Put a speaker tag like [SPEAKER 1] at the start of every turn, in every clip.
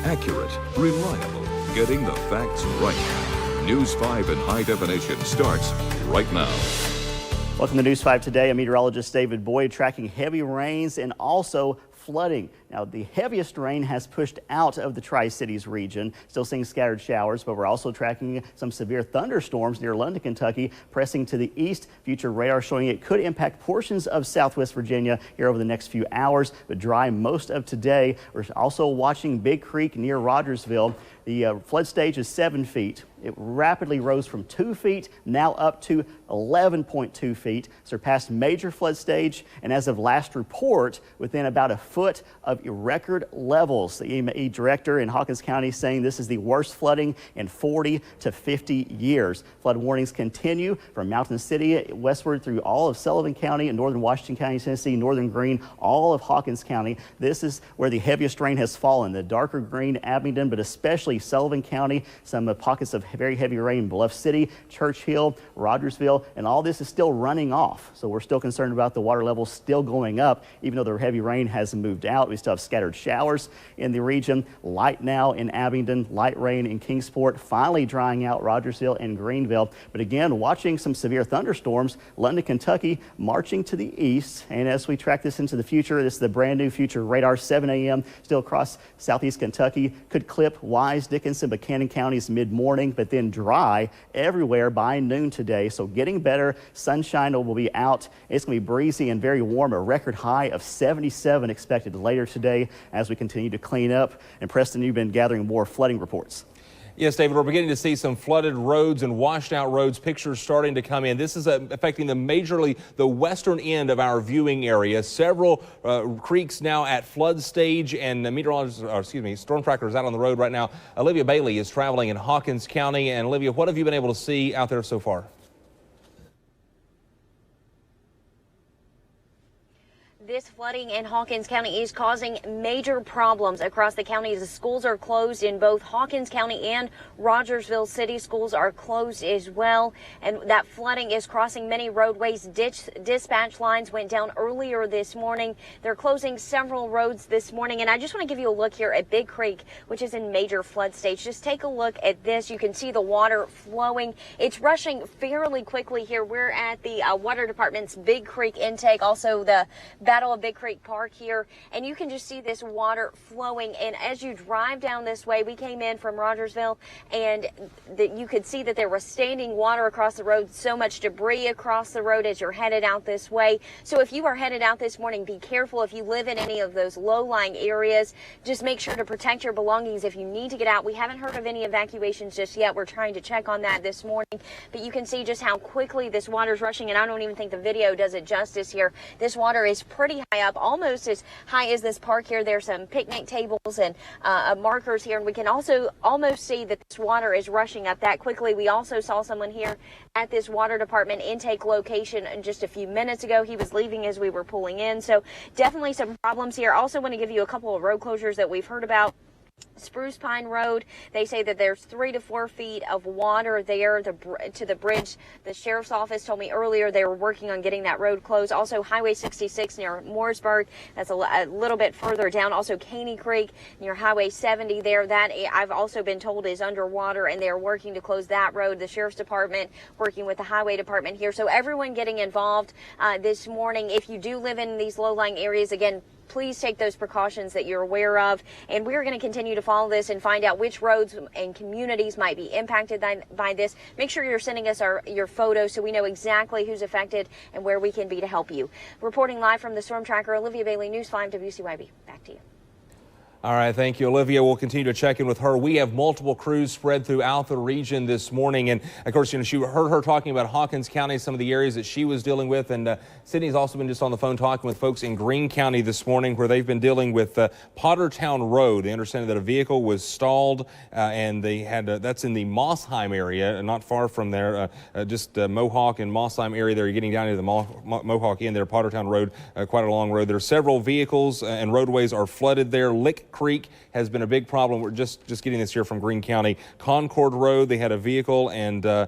[SPEAKER 1] Accurate, reliable, getting the facts right. News 5 in high definition starts right now.
[SPEAKER 2] Welcome to News 5 today. I'm meteorologist David Boyd tracking heavy rains and also flooding. Now, the heaviest rain has pushed out of the Tri-Cities region, still seeing scattered showers, but we're also tracking some severe thunderstorms near London, Kentucky, pressing to the east. Future radar showing it could impact portions of Southwest Virginia here over the next few hours, but dry most of today. We're also watching Big Creek near Rogersville. The flood stage is 7 feet. It rapidly rose from 2 feet, now up to 11.2 feet, surpassed major flood stage, and as of last report, within about a foot of record levels. The EME director in Hawkins County saying this is the worst flooding in 40 to 50 years. Flood warnings continue from Mountain City westward through all of Sullivan County and northern Washington County, Tennessee, northern Greene, all of Hawkins County. This is where the heaviest rain has fallen. The darker green, Abingdon, but especially Sullivan County, some pockets of very heavy rain, Bluff City, Churchill, Rogersville, and all this is still running off. So we're still concerned about the water levels still going up, even though the heavy rain has moved out. We still have scattered showers in the region. Light now in Abingdon, light rain in Kingsport, finally drying out Rogersville and Greenville. But again, watching some severe thunderstorms, London, Kentucky, marching to the east. And as we track this into the future, this is the brand new future radar, 7 a.m. still across southeast Kentucky, could clip Wise, Dickinson, Buchanan counties mid-morning, but then dry everywhere by noon today. So getting better. Sunshine will be out. It's going to be breezy and very warm. A record high of 77 expected later today as we continue to clean up. And Preston, you've been gathering more flooding reports.
[SPEAKER 3] Yes, David, we're beginning to see some flooded roads and washed out roads. Pictures starting to come in. This is affecting the western end of our viewing area. Several creeks now at flood stage, and storm trackers out on the road right now. Olivia Bailey is traveling in Hawkins County. And Olivia, what have you been able to see out there so far?
[SPEAKER 4] This flooding in Hawkins County is causing major problems across the county. The schools are closed in both Hawkins County and Rogersville City. Schools are closed as well. And that flooding is crossing many roadways. Dispatch lines went down earlier this morning. They're closing several roads this morning. And I just want to give you a look here at Big Creek, which is in major flood stage. Just take a look at this. You can see the water flowing. It's rushing fairly quickly here. We're at the Water Department's Big Creek intake, also the Battle of Big Creek Park here, and you can just see this water flowing. And as you drive down this way, we came in from Rogersville, and you could see that there was standing water across the road, so much debris across the road as you're headed out this way. So if you are headed out this morning, be careful. If you live in any of those low-lying areas, just make sure to protect your belongings if you need to get out. We haven't heard of any evacuations just yet. We're trying to check on that this morning, but you can see just how quickly this water's rushing, and I don't even think the video does it justice here. This water is pretty high up, almost as high as this park here. There's some picnic tables and markers here, and we can also almost see that this water is rushing up that quickly. We also saw someone here at this water department intake location just a few minutes ago. He was leaving as we were pulling in, so definitely some problems here. Also want to give you a couple of road closures that we've heard about. Spruce Pine Road, they say that there's 3 to 4 feet of water there to the bridge. The sheriff's office told me earlier they were working on getting that road closed. Also, Highway 66 near Mooresburg, that's a little bit further down. Also, Caney Creek near Highway 70 there, that I've also been told is underwater, and they're working to close that road. The sheriff's department working with the highway department here. So everyone getting involved this morning. If you do live in these low-lying areas, again, please take those precautions that you're aware of. And we're going to continue to follow this and find out which roads and communities might be impacted by this. Make sure you're sending us your photos so we know exactly who's affected and where we can be to help you. Reporting live from the Storm Tracker, Olivia Bailey, News 5 WCYB. Back to you.
[SPEAKER 3] All right, thank you, Olivia. We'll continue to check in with her. We have multiple crews spread throughout the region this morning. And, of course, she heard her talking about Hawkins County, some of the areas that she was dealing with. And Sydney's also been just on the phone talking with folks in Greene County this morning where they've been dealing with Pottertown Road. They understand that a vehicle was stalled and they had that's in the Mossheim area, not far from there, just Mohawk and Mossheim area there. You're getting down into the Mohawk Inn there, Pottertown Road, quite a long road. There are several vehicles and roadways are flooded there. Lick Creek has been a big problem. We're just getting this here from Greene County. Concord Road, they had a vehicle and a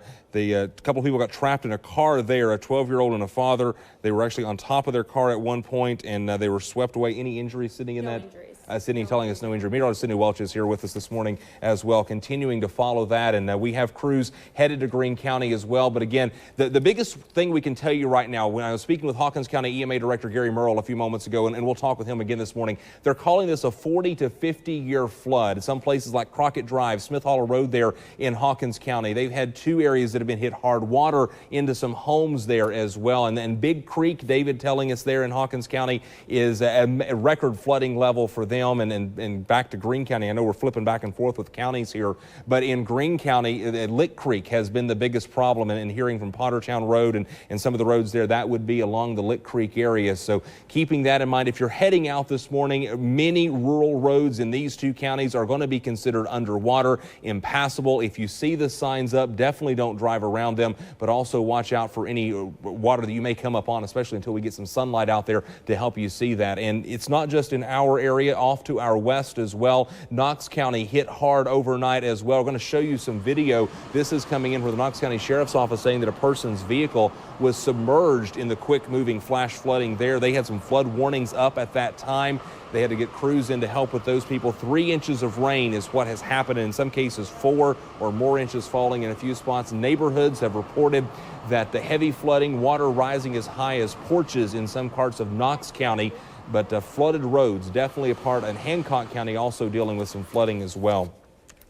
[SPEAKER 3] couple of people got trapped in a car there, a 12-year-old and a father. They were actually on top of their car at one point and they were swept away. Any injuries sitting in that?
[SPEAKER 5] Injuries.
[SPEAKER 3] Sydney telling us no injury. Meteorologist Sydney Welch is here with us this morning as well, continuing to follow that. And we have crews headed to Greene County as well. But again, the biggest thing we can tell you right now, when I was speaking with Hawkins County EMA Director Gary Merle a few moments ago, and we'll talk with him again this morning, they're calling this a 40 to 50 year flood. In some places like Crockett Drive, Smith Hollow Road there in Hawkins County, they've had 2 areas that have been hit hard. Water into some homes there as well. And then Big Creek, David telling us there in Hawkins County, is a record flooding level for them. And back to Greene County, I know we're flipping back and forth with counties here, but in Greene County, Lick Creek has been the biggest problem. And hearing from Pottertown Road and some of the roads there, that would be along the Lick Creek area. So keeping that in mind, if you're heading out this morning, many rural roads in these 2 counties are going to be considered underwater, impassable. If you see the signs up, definitely don't drive around them, but also watch out for any water that you may come up on, especially until we get some sunlight out there to help you see that. And it's not just in our area, off to our west as well. Knox County hit hard overnight as well. We're going to show you some video. This is coming in from the Knox County Sheriff's Office saying that a person's vehicle was submerged in the quick moving flash flooding there. They had some flood warnings up at that time. They had to get crews in to help with those people. 3 inches of rain is what has happened. In some cases, 4 or more inches falling in a few spots. Neighborhoods have reported that the heavy flooding, water rising as high as porches in some parts of Knox County. But flooded roads definitely a part, and Hancock County also dealing with some flooding as well.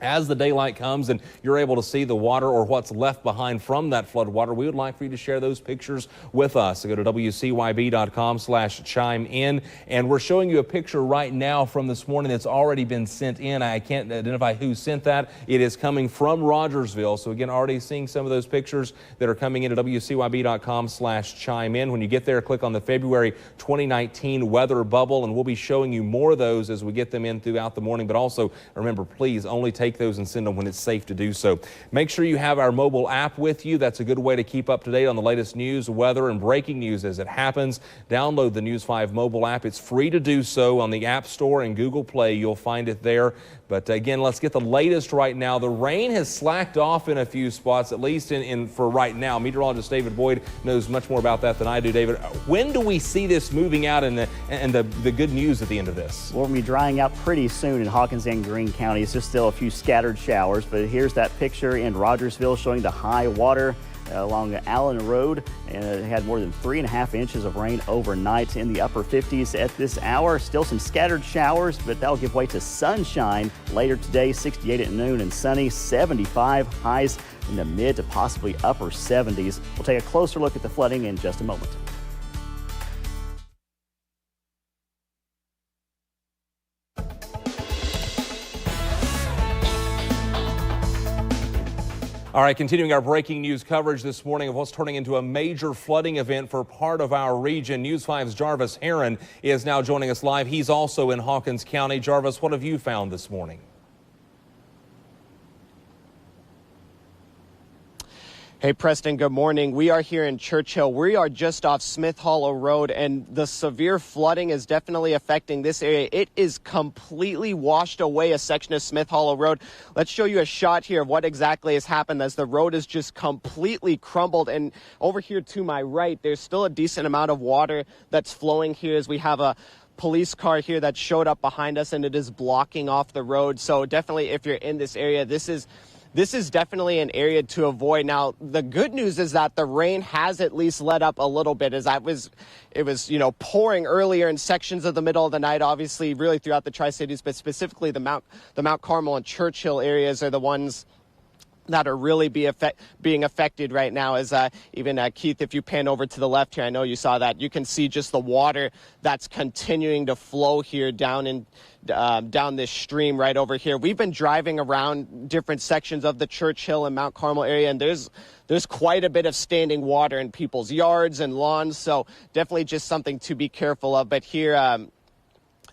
[SPEAKER 3] As the daylight comes and you're able to see the water or what's left behind from that flood water, we would like for you to share those pictures with us. So go to WCYB.com/chime in. And we're showing you a picture right now from this morning that's already been sent in. I can't identify who sent that. It is coming from Rogersville. So again, already seeing some of those pictures that are coming in at WCYB.com/chime in. When you get there, click on the February 2019 weather bubble, and we'll be showing you more of those as we get them in throughout the morning. But also remember, please only take those and send them when it's safe to do so. Make sure you have our mobile app with you. That's a good way to keep up to date on the latest news, weather, and breaking news as it happens. Download the News 5 mobile app. It's free to do so on the App Store and Google Play. You'll find it there. But again, let's get the latest right now. The rain has slacked off in a few spots, at least for right now. Meteorologist David Boyd knows much more about that than I do. David, when do we see this moving out and the good news at the end of this?
[SPEAKER 2] We'll be drying out pretty soon in Hawkins and Greene County. It's just still a few scattered showers, but here's that picture in Rogersville showing the high water along Allen Road, and it had more than 3.5 inches of rain overnight, in the upper 50s at this hour. Still some scattered showers, but that'll give way to sunshine later today. 68 at noon and sunny, 75 highs in the mid to possibly upper 70s. We'll take a closer look at the flooding in just a moment.
[SPEAKER 3] All right, continuing our breaking news coverage this morning of what's turning into a major flooding event for part of our region. News 5's Jarvis Heron is now joining us live. He's also in Hawkins County. Jarvis, what have you found this morning?
[SPEAKER 5] Hey, Preston, good morning. We are here in Churchill. We are just off Smith Hollow Road, and the severe flooding is definitely affecting this area. It is completely washed away a section of Smith Hollow Road. Let's show you a shot here of what exactly has happened as the road is just completely crumbled. And over here to my right, there's still a decent amount of water that's flowing here as we have a police car here that showed up behind us, and it is blocking off the road. So definitely, if you're in this area, this is definitely an area to avoid. Now, the good news is that the rain has at least let up a little bit, as it was, pouring earlier in sections of the middle of the night, obviously really throughout the Tri-Cities, but specifically the Mount Carmel and Churchill areas are the ones that are really being affected right now. As even Keith, if you pan over to the left here, I know you saw that, you can see just the water that's continuing to flow here down this stream right over here. We've been driving around different sections of the Churchill and Mount Carmel area, and there's quite a bit of standing water in people's yards and lawns, so definitely just something to be careful of. But here,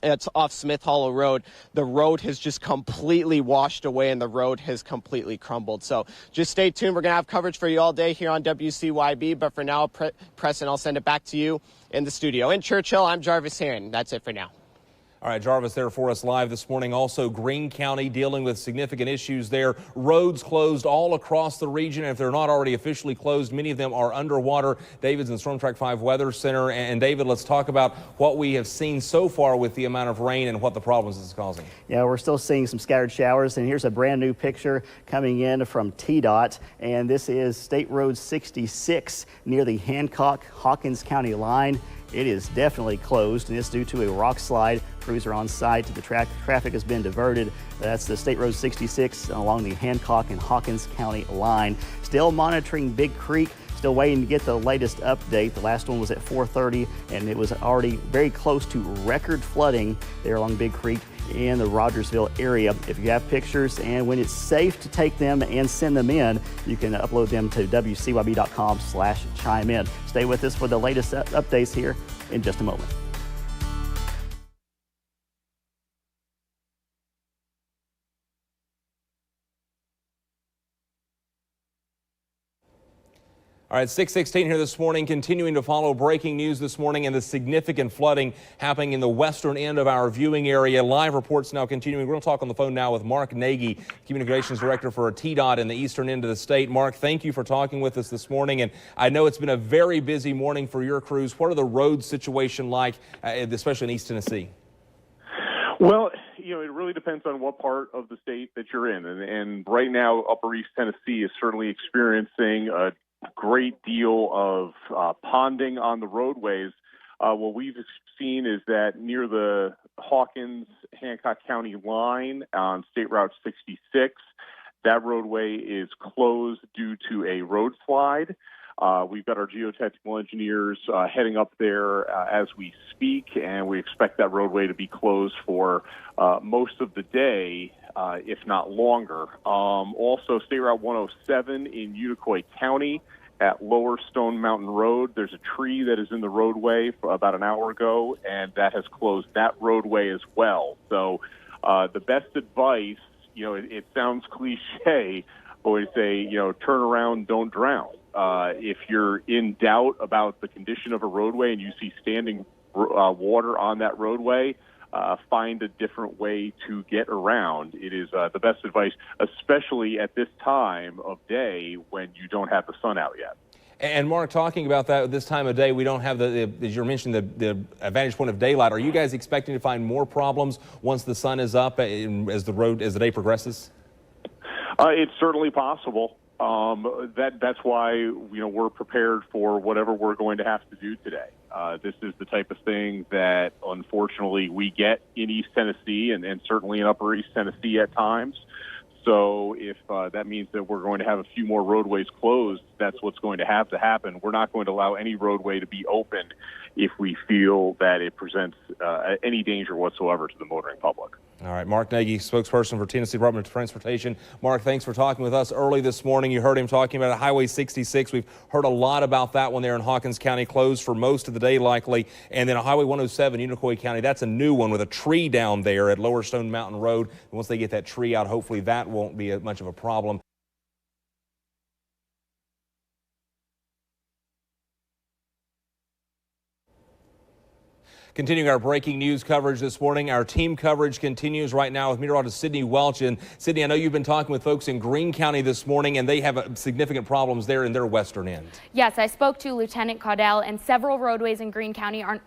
[SPEAKER 5] it's off Smith Hollow Road. The road has just completely washed away, and the road has completely crumbled. So just stay tuned. We're going to have coverage for you all day here on WCYB. But for now, Preston, I'll send it back to you in the studio. In Churchill, I'm Jarvis Heron. That's it for now.
[SPEAKER 3] All right, Jarvis there for us live this morning. Also, Greene County dealing with significant issues there. Roads closed all across the region. If they're not already officially closed, many of them are underwater. David's in the Storm Track 5 Weather Center. And David, let's talk about what we have seen so far with the amount of rain and what the problems it's causing.
[SPEAKER 2] Yeah, we're still seeing some scattered showers. And here's a brand new picture coming in from TDOT. And this is State Road 66 near the Hancock-Hawkins County line. It is definitely closed, and it's due to a rock slide. Crews are on site. The traffic has been diverted. That's the State Road 66 along the Hancock and Hawkins County line. Still monitoring Big Creek. Still waiting to get the latest update. The last one was at 4:30, and it was already very close to record flooding there along Big Creek in the Rogersville area. If you have pictures and when it's safe to take them and send them in, you can upload them to wcyb.com/chime-in. Stay with us for the latest updates here in just a moment.
[SPEAKER 3] All right, 6:16 here this morning, continuing to follow breaking news this morning and the significant flooding happening in the western end of our viewing area. Live reports now continuing. We're going to talk on the phone now with Mark Nagy, Communications Director for TDOT in the eastern end of the state. Mark, thank you for talking with us this morning. And I know it's been a very busy morning for your crews. What are the road situation like, especially in East Tennessee?
[SPEAKER 6] Well, it really depends on what part of the state that you're in. And right now, Upper East Tennessee is certainly experiencing a great deal of ponding on the roadways. What we've seen is that near the Hawkins-Hancock County line on State Route 66, that roadway is closed due to a road slide. We've got our geotechnical engineers heading up there as we speak, and we expect that roadway to be closed for most of the day, if not longer. Also, State Route 107 in Unicoi County at Lower Stone Mountain Road, there's a tree that is in the roadway for about an hour ago, and that has closed that roadway as well. So the best advice, it sounds cliche, but we say, turn around, don't drown. If you're in doubt about the condition of a roadway and you see standing water on that roadway, find a different way to get around. It is the best advice, especially at this time of day when you don't have the sun out yet.
[SPEAKER 3] And Mark, talking about that this time of day, we don't have as you mentioned, the vantage point of daylight. Are you guys expecting to find more problems once the sun is up as the day progresses?
[SPEAKER 6] It's certainly possible. That's why we're prepared for whatever we're going to have to do today. This is the type of thing that unfortunately we get in East Tennessee and certainly in Upper East Tennessee at times. So if that means that we're going to have a few more roadways closed, that's what's going to have to happen. We're not going to allow any roadway to be open if we feel that it presents any danger whatsoever to the motoring public.
[SPEAKER 3] All right, Mark Nagy, spokesperson for Tennessee Department of Transportation. Mark, thanks for talking with us early this morning. You heard him talking about Highway 66. We've heard a lot about that one there in Hawkins County, closed for most of the day likely. And then Highway 107, Unicoi County, that's a new one with a tree down there at Lower Stone Mountain Road. And once they get that tree out, hopefully that won't be much of a problem. Continuing our breaking news coverage this morning, our team coverage continues right now with meteorologist Sydney Welch. And Sydney, I know you've been talking with folks in Greene County this morning, and they have significant problems there in their western end.
[SPEAKER 7] Yes, I spoke to Lieutenant Caudell, and several roadways in Greene County are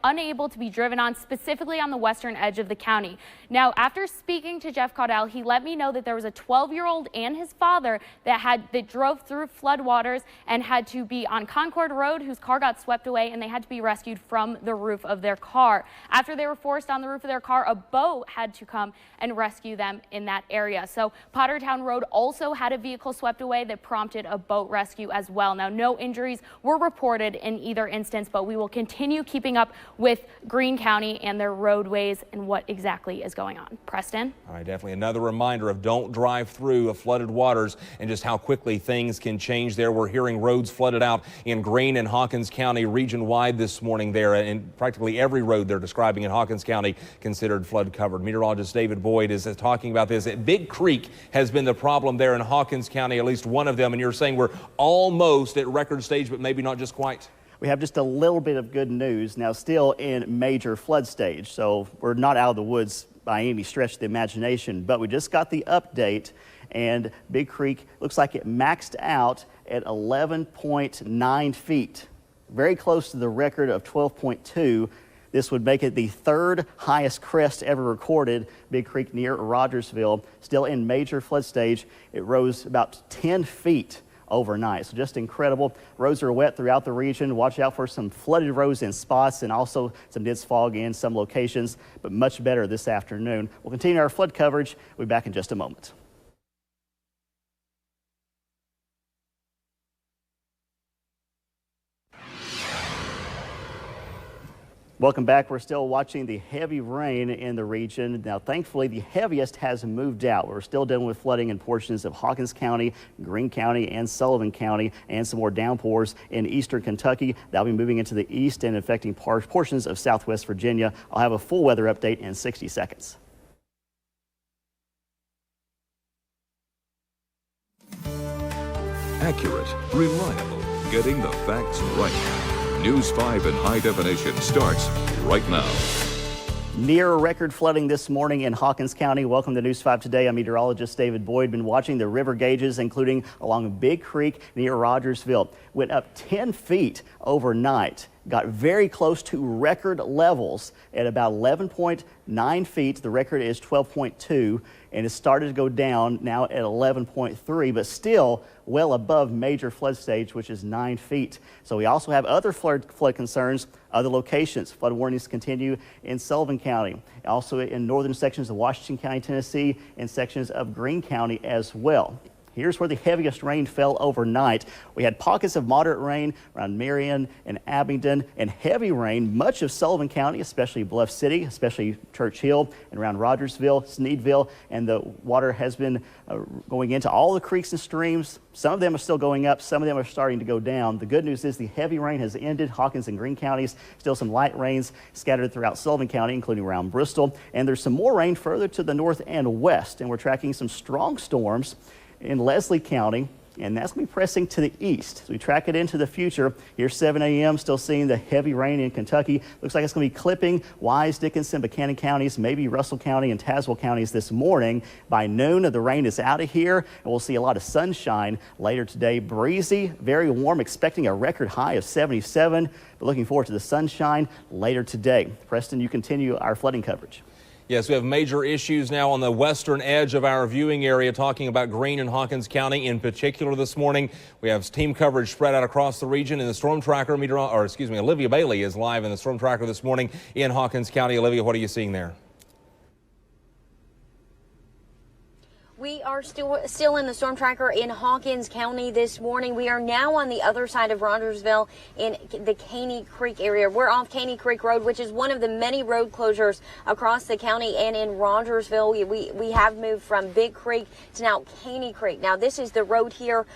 [SPEAKER 7] unable to be driven on, specifically on the western edge of the county. Now, after speaking to Jeff Caudell, he let me know that there was a 12-year-old and his father that drove through floodwaters and had to be on Concord Road, whose car got swept away, and they had to be rescued from the roof of their car. After they were forced on the roof of their car, a boat had to come and rescue them in that area. So Pottertown Road also had a vehicle swept away that prompted a boat rescue as well. Now, no injuries were reported in either instance, but we will continue keeping up with Greene County and their roadways and what exactly is going on. Preston?
[SPEAKER 3] All right, definitely another reminder of don't drive through flooded waters and just how quickly things can change there. We're hearing roads flooded out in Greene and Hawkins County region-wide this morning there, and practically every road they're describing in Hawkins County considered flood covered. Meteorologist David Boyd is talking about this. Big Creek has been the problem there in Hawkins County, at least one of them, and you're saying we're almost at record stage, but maybe not just quite.
[SPEAKER 2] We have just a little bit of good news now, still in major flood stage, so we're not out of the woods by any stretch of the imagination, but we just got the update, and Big Creek looks like it maxed out at 11.9 feet, very close to the record of 12.2. This would make it the third highest crest ever recorded. Big Creek near Rogersville, still in major flood stage. It rose about 10 feet overnight. So just incredible. Roads are wet throughout the region. Watch out for some flooded roads in spots and also some dense fog in some locations, but much better this afternoon. We'll continue our flood coverage. We'll be back in just a moment. Welcome back. We're still watching the heavy rain in the region. Now, thankfully, the heaviest has moved out. We're still dealing with flooding in portions of Hawkins County, Greene County, and Sullivan County, and some more downpours in eastern Kentucky. That'll be moving into the east and affecting portions of southwest Virginia. I'll have a full weather update in 60 seconds.
[SPEAKER 1] Accurate, reliable, getting the facts right. News 5 in high definition starts right now.
[SPEAKER 2] Near record flooding this morning in Hawkins County. Welcome to News 5 Today. I'm meteorologist David Boyd. Been watching the river gauges, including along Big Creek near Rogersville. Went up 10 feet overnight. Got very close to record levels at about 11.9 feet. The record is 12.2, and it started to go down now at 11.3, but still well above major flood stage, which is 9 feet. So we also have other flood concerns, other locations. Flood warnings continue in Sullivan County, also in northern sections of Washington County, Tennessee, and sections of Greene County as well. Here's where the heaviest rain fell overnight. We had pockets of moderate rain around Marion and Abingdon, and heavy rain much of Sullivan County, especially Bluff City, especially Church Hill, and around Rogersville, Sneedville, and the water has been going into all the creeks and streams. Some of them are still going up, some of them are starting to go down. The good news is the heavy rain has ended. Hawkins and Greene counties, still some light rains scattered throughout Sullivan County, including around Bristol, and there's some more rain further to the north and west, and we're tracking some strong storms in Leslie County, and that's going to be pressing to the east. So we track it into the future. Here's 7 a.m. still seeing the heavy rain in Kentucky. Looks like it's going to be clipping Wise, Dickinson, Buchanan counties, maybe Russell County and Tazewell counties this morning. By noon, the rain is out of here, and we'll see a lot of sunshine later today. Breezy, very warm, expecting a record high of 77, but looking forward to the sunshine later today. Preston, you continue our flooding coverage.
[SPEAKER 3] Yes, we have major issues now on the western edge of our viewing area, talking about Greene and Hawkins County in particular this morning. We have team coverage spread out across the region in the Storm Tracker. Olivia Bailey is live in the Storm Tracker this morning in Hawkins County. Olivia, what are you seeing there?
[SPEAKER 4] We are still in the storm tracker in Hawkins County this morning. We are now on the other side of Rogersville in the Caney Creek area. We're off Caney Creek Road, which is one of the many road closures across the county and in Rogersville. We have moved from Big Creek to now Caney Creek. Now, this is the road here.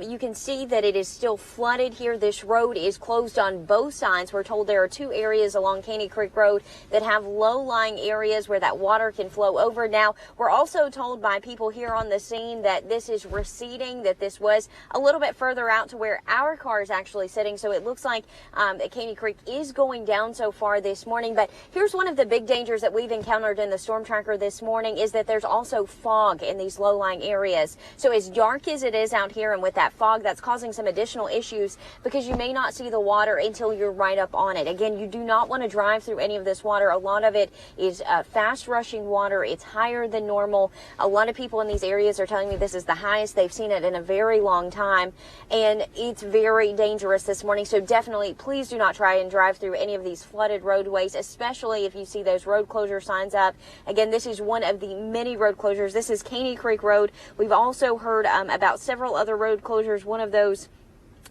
[SPEAKER 4] You can see that it is still flooded here. This road is closed on both sides. We're told there are two areas along Caney Creek Road that have low-lying areas where that water can flow over. Now, we're also told by people here on the scene that this is receding, that this was a little bit further out to where our car is actually sitting. So it looks like that Caney Creek is going down so far this morning. But here's one of the big dangers that we've encountered in the storm tracker this morning is that there's also fog in these low-lying areas. So as dark as it is out here and with that fog, that's causing some additional issues because you may not see the water until you're right up on it. Again, you do not want to drive through any of this water. A lot of it is fast rushing water. It's higher than normal. A lot of people in these areas are telling me this is the highest they've seen it in a very long time, and it's very dangerous this morning. So definitely, please do not try and drive through any of these flooded roadways, especially if you see those road closure signs up. Again, this is one of the many road closures. This is Caney Creek Road. We've also heard about several other road closures. One of those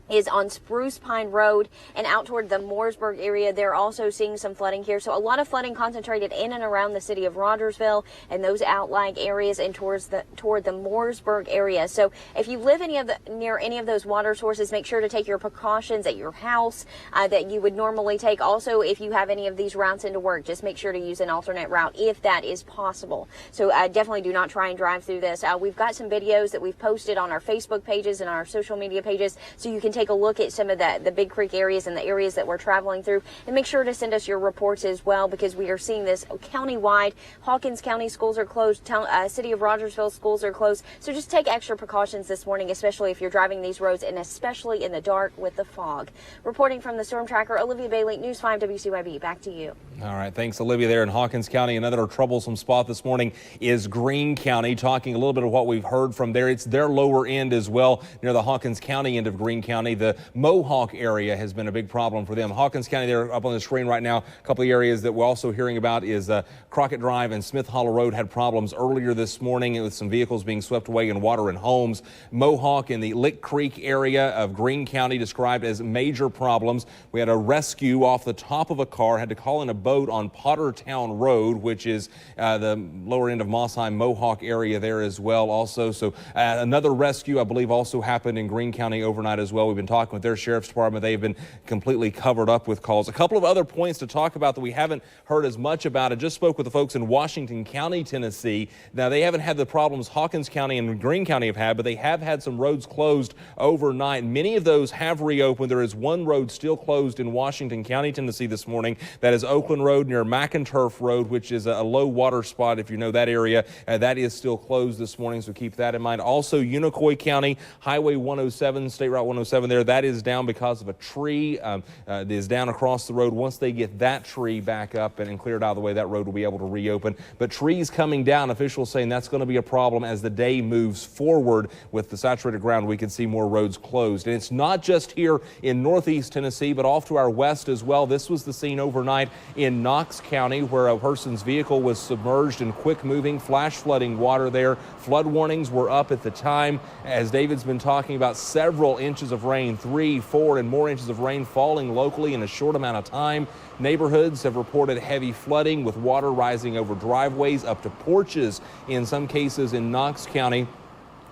[SPEAKER 4] is on Spruce Pine Road and out toward the Mooresburg area. They're also seeing some flooding here. So a lot of flooding concentrated in and around the city of Rogersville and those outlying areas and toward the Mooresburg area. So if you live near any of those water sources, make sure to take your precautions at your house that you would normally take. Also, if you have any of these routes into work, just make sure to use an alternate route if that is possible. So definitely do not try and drive through this. We've got some videos that we've posted on our Facebook pages and our social media pages, so you can take a look at some of the Big Creek areas and the areas that we're traveling through. And make sure to send us your reports as well, because we are seeing this countywide. Hawkins County schools are closed. City of Rogersville schools are closed. So just take extra precautions this morning, especially if you're driving these roads and especially in the dark with the fog. Reporting from the Storm Tracker, Olivia Bailey, News 5 WCYB. Back to you.
[SPEAKER 3] All right. Thanks, Olivia, there in Hawkins County. Another troublesome spot this morning is Greene County. Talking a little bit of what we've heard from there. It's their lower end as well, near the Hawkins County end of Greene County. The Mohawk area has been a big problem for them. Hawkins County, they're up on the screen right now. A couple of areas that we're also hearing about is Crockett Drive and Smith Hollow Road had problems earlier this morning with some vehicles being swept away in water and homes. Mohawk in the Lick Creek area of Greene County described as major problems. We had a rescue off the top of a car, had to call in a boat on Pottertown Road, which is the lower end of Mossheim, Mohawk area there as well also. So another rescue, I believe, also happened in Greene County overnight as well. We've been talking with their sheriff's department. They've been completely covered up with calls. A couple of other points to talk about that we haven't heard as much about. I just spoke with the folks in Washington County, Tennessee. Now, they haven't had the problems Hawkins County and Greene County have had, but they have had some roads closed overnight. Many of those have reopened. There is one road still closed in Washington County, Tennessee this morning. That is Oakland Road near McInturf Road, which is a low water spot if you know that area. That is still closed this morning, so keep that in mind. Also, Unicoi County, Highway 107, State Route 107 there, that is down because of a tree. It is down across the road. Once they get that tree back up and cleared out of the way, that road will be able to reopen. But trees coming down, officials saying that's going to be a problem as the day moves forward. With the saturated ground, we can see more roads closed. And it's not just here in northeast Tennessee, but off to our west as well. This was the scene overnight in Knox County, where a person's vehicle was submerged in quick-moving, flash flooding water there. Flood warnings were up at the time. As David's been talking about, several inches of rain, 3, 4, and more inches of rain falling locally in a short amount of time. Neighborhoods have reported heavy flooding with water rising over driveways up to porches in some cases in Knox County.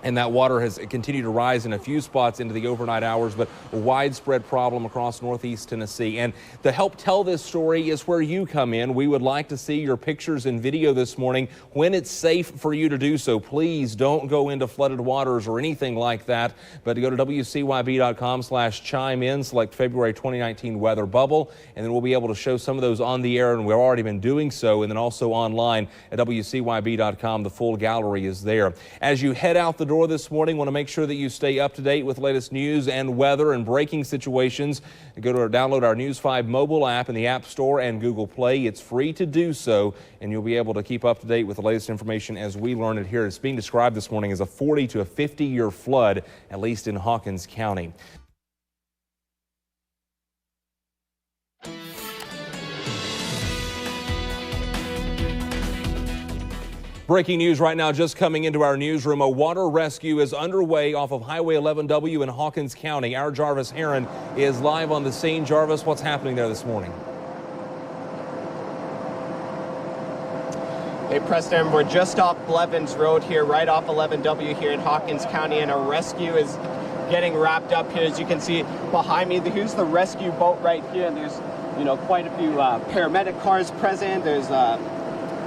[SPEAKER 3] And that water has continued to rise in a few spots into the overnight hours, but a widespread problem across northeast Tennessee. And to help tell this story is where you come in. We would like to see your pictures and video this morning when it's safe for you to do so. Please don't go into flooded waters or anything like that, but go to WCYB.com/chime in, select February 2019 weather bubble, and then we'll be able to show some of those on the air, and we've already been doing so, and then also online at WCYB.com. The full gallery is there. As you head out the door this morning, want to make sure that you stay up to date with latest news and weather and breaking situations. Download our News 5 mobile app in the App Store and Google Play. It's free to do so, and you'll be able to keep up to date with the latest information as we learn it here. It's being described this morning as a 40 to a 50-year flood, at least in Hawkins County. Breaking news right now, just coming into our newsroom. A water rescue is underway off of Highway 11W in Hawkins County. Our Jarvis Heron is live on the scene. Jarvis, what's happening there this morning?
[SPEAKER 5] Hey, Preston, we're just off Blevins Road here, right off 11W here in Hawkins County, and a rescue is getting wrapped up here. As you can see behind me, here's the rescue boat right here, and there's, quite a few paramedic cars present. There's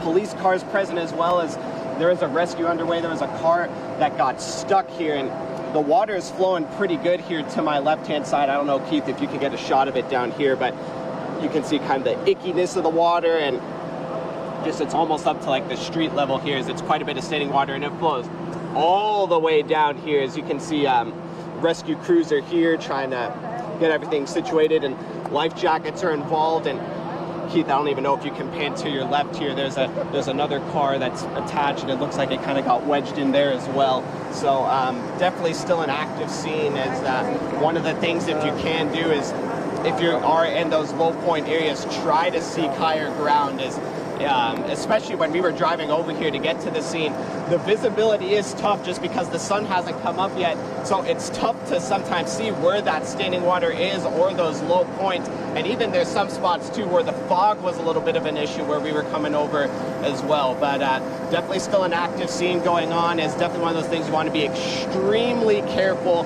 [SPEAKER 5] police cars present, as well as there is a rescue underway. There was a car that got stuck here, and the water is flowing pretty good here to my left-hand side. I don't know, Keith, if you can get a shot of it down here, but you can see kind of the ickiness of the water, and just it's almost up to like the street level here. It's quite a bit of standing water, and it flows all the way down here. As you can see, rescue crews are here trying to get everything situated, and life jackets are involved. And Keith, I don't even know if you can pan to your left here. There's another car that's attached, and it looks like it kind of got wedged in there as well. So definitely still an active scene. As one of the things, if you can do, is if you are in those low point areas, try to seek higher ground. Especially when we were driving over here to get to the scene, the visibility is tough just because the sun hasn't come up yet. So it's tough to sometimes see where that standing water is or those low points. And even there's some spots too where the fog was a little bit of an issue where we were coming over as well. But definitely still an active scene going on. It's definitely one of those things you want to be extremely careful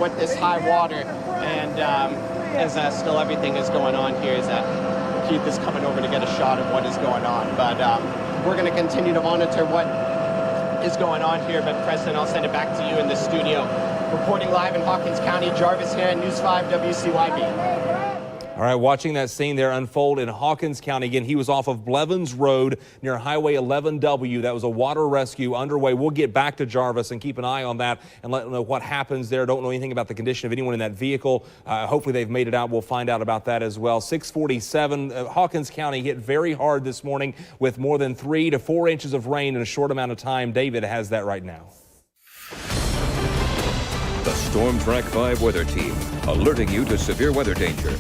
[SPEAKER 5] with this high water. And as still everything is going on here, is that Keith is coming over to get a shot of what is going on. But we're going to continue to monitor what is going on here. But Preston, I'll send it back to you in the studio. Reporting live in Hawkins County, Jarvis here, News 5 WCYB.
[SPEAKER 3] All right, watching that scene there unfold in Hawkins County. Again, he was off of Blevins Road near Highway 11W. That was a water rescue underway. We'll get back to Jarvis and keep an eye on that and let them know what happens there. Don't know anything about the condition of anyone in that vehicle. Hopefully they've made it out. We'll find out about that as well. 647, Hawkins County hit very hard this morning with more than 3 to 4 inches of rain in a short amount of time. David has that right now.
[SPEAKER 1] The Storm Track 5 weather team alerting you to severe weather danger.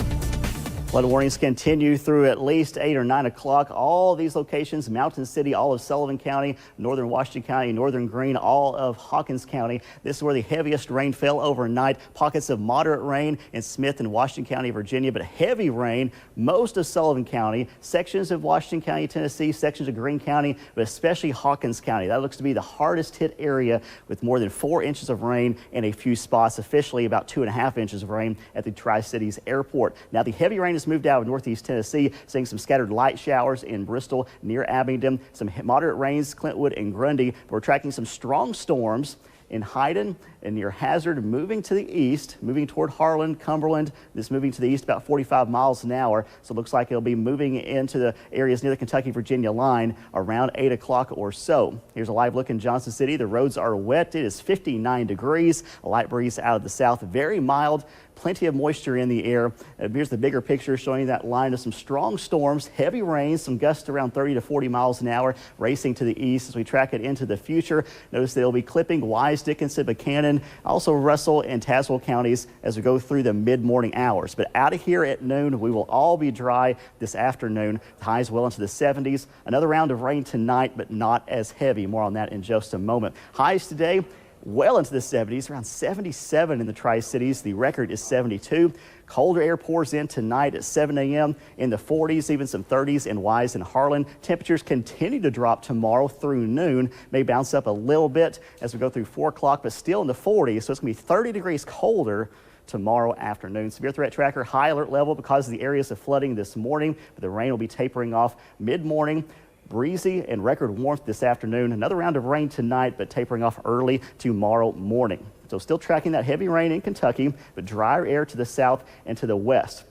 [SPEAKER 2] Flood warnings continue through at least 8 or 9 o'clock. All these locations, Mountain City, all of Sullivan County, northern Washington County, northern Greene, all of Hawkins County. This is where the heaviest rain fell overnight. Pockets of moderate rain in Smith and Washington County, Virginia, but heavy rain most of Sullivan County, sections of Washington County, Tennessee, sections of Greene County, but especially Hawkins County. That looks to be the hardest hit area with more than 4 inches of rain in a few spots, officially about 2.5 inches of rain at the Tri-Cities Airport. Now, the heavy rain has moved out of northeast Tennessee, seeing some scattered light showers in Bristol near Abingdon, some moderate rains, Clintwood and Grundy. We're tracking some strong storms in Hyden and near Hazard, moving to the east, moving toward Harlan, Cumberland. This moving to the east about 45 miles an hour. So it looks like it'll be moving into the areas near the Kentucky-Virginia line around 8 o'clock or so. Here's a live look in Johnson City. The roads are wet. It is 59 degrees. A light breeze out of the south, very mild. Plenty of moisture in the air. Here's the bigger picture showing that line of some strong storms, heavy rains, some gusts around 30 to 40 miles an hour racing to the east as we track it into the future. Notice they'll be clipping Wise, Dickinson, Buchanan, also Russell and Tazewell counties as we go through the mid-morning hours. But out of here at noon, we will all be dry this afternoon. The highs well into the 70s. Another round of rain tonight, but not as heavy. More on that in just a moment. Highs today, well into the 70s, around 77 in the Tri-Cities. The record is 72. Colder air pours in tonight at 7 a.m. in the 40s, even some 30s in Wise and Harlan. Temperatures continue to drop tomorrow through noon. May bounce up a little bit as we go through 4 o'clock, but still in the 40s. So it's going to be 30 degrees colder tomorrow afternoon. Severe threat tracker, high alert level because of the areas of flooding this morning, but the rain will be tapering off mid-morning. Breezy and record warmth this afternoon. Another round of rain tonight, but tapering off early tomorrow morning. So still tracking that heavy rain in Kentucky, but drier air to the south and to the west.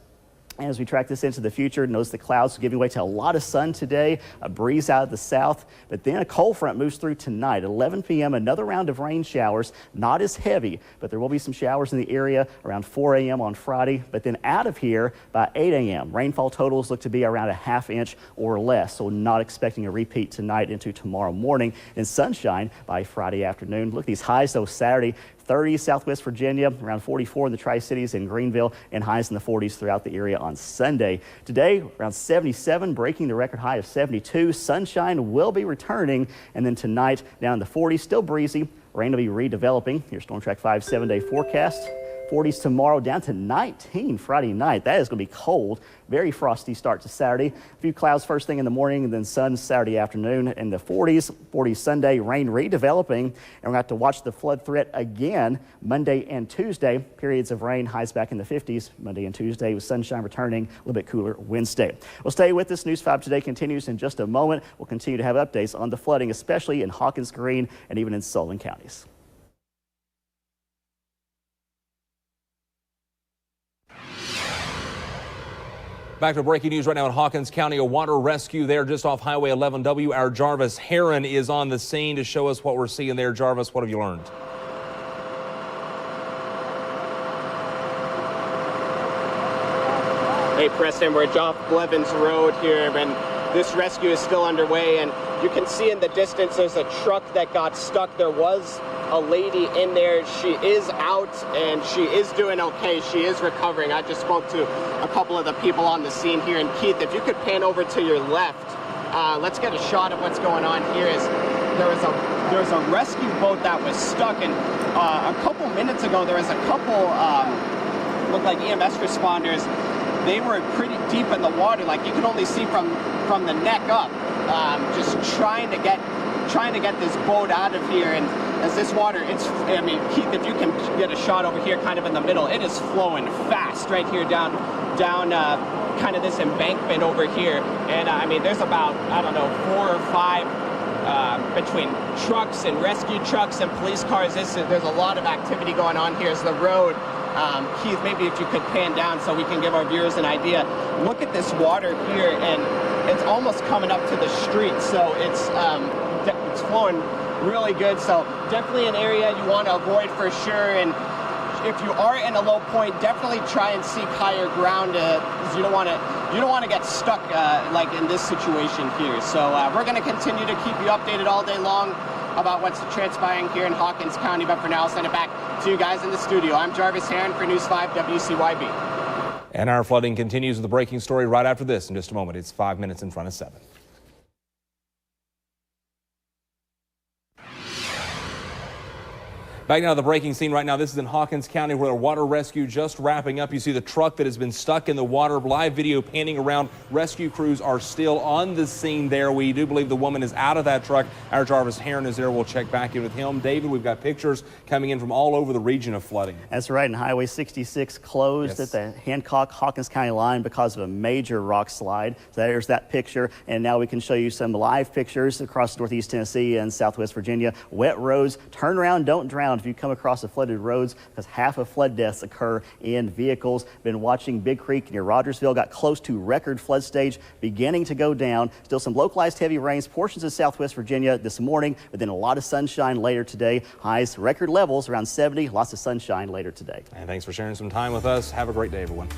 [SPEAKER 2] As we track this into the future, notice the clouds giving way to a lot of sun today, a breeze out of the south, but then a cold front moves through tonight. 11 p.m., another round of rain showers, not as heavy, but there will be some showers in the area around 4 a.m. on Friday, but then out of here by 8 a.m. Rainfall totals look to be around a ½ inch or less, so not expecting a repeat tonight into tomorrow morning, and sunshine by Friday afternoon. Look at these highs, though, Saturday. 30 Southwest Virginia, around 44 in the Tri-Cities in Greenville, and highs in the 40s throughout the area on Sunday. Today, around 77, breaking the record high of 72. Sunshine will be returning, and then tonight down in the 40s, still breezy. Rain will be redeveloping. Your Storm Track 5 7-day forecast. 40s tomorrow, down to 19 Friday night. That is going to be cold. Very frosty start to Saturday. A few clouds first thing in the morning and then sun Saturday afternoon. In the 40s Sunday, rain redeveloping. And we're going to have to watch the flood threat again Monday and Tuesday. Periods of rain, highs back in the 50s Monday and Tuesday with sunshine returning, a little bit cooler Wednesday. Well, stay with us. News 5 Today continues in just a moment. We'll continue to have updates on the flooding, especially in Hawkins, Greene, and even in Sullivan counties.
[SPEAKER 3] Back to breaking news right now in Hawkins County. A water rescue there just off Highway 11W. Our Jarvis Heron is on the scene to show us what we're seeing there. Jarvis, what have you learned?
[SPEAKER 5] Hey, Preston, we're off Blevins Road here, and this rescue is still underway. And you can see in the distance there's a truck that got stuck. There was a lady in there. She is out and she is doing okay. She is recovering. I just spoke to a couple of the people on the scene here. And Keith, if you could pan over to your left, let's get a shot of what's going on here. There was a rescue boat that was stuck, and a couple minutes ago there was a couple looked like EMS responders. They were pretty deep in the water, like you could only see from the neck up, just trying to get this boat out of here. And as this water, I mean, Keith, if you can get a shot over here kind of in the middle, it is flowing fast right here down kind of this embankment over here. And I mean, there's about, I don't know, 4 or 5 between trucks and rescue trucks and police cars. There's a lot of activity going on here as the road. Keith, maybe if you could pan down so we can give our viewers an idea. Look at this water here, and it's almost coming up to the street, so it's flowing really good. So definitely an area you want to avoid for sure. And if you are in a low point, definitely try and seek higher ground, because you don't want to get stuck like in this situation here. So we're going to continue to keep you updated all day long about what's transpiring here in Hawkins County. But for now, I'll send it back to you guys in the studio. I'm Jarvis Heron for News 5 WCYB.
[SPEAKER 3] And our flooding continues with the breaking story right after this. In just a moment, it's 5 minutes in front of 7. Back now to the breaking scene right now. This is in Hawkins County where a water rescue just wrapping up. You see the truck that has been stuck in the water. Live video panning around. Rescue crews are still on the scene there. We do believe the woman is out of that truck. Our Jarvis Heron is there. We'll check back in with him. David, we've got pictures coming in from all over the region of flooding.
[SPEAKER 2] That's right. And Highway 66 closed at the Hancock-Hawkins County line because of a major rock slide. So there's that picture. And now we can show you some live pictures across northeast Tennessee and southwest Virginia. Wet roads. Turn around, don't drown if you come across the flooded roads, because half of flood deaths occur in vehicles. Been watching Big Creek near Rogersville, got close to record flood stage, beginning to go down. Still some localized heavy rains, portions of southwest Virginia this morning, but then a lot of sunshine later today. Highs record levels around 70, lots of sunshine later today.
[SPEAKER 3] And thanks for sharing some time with us. Have a great day, everyone.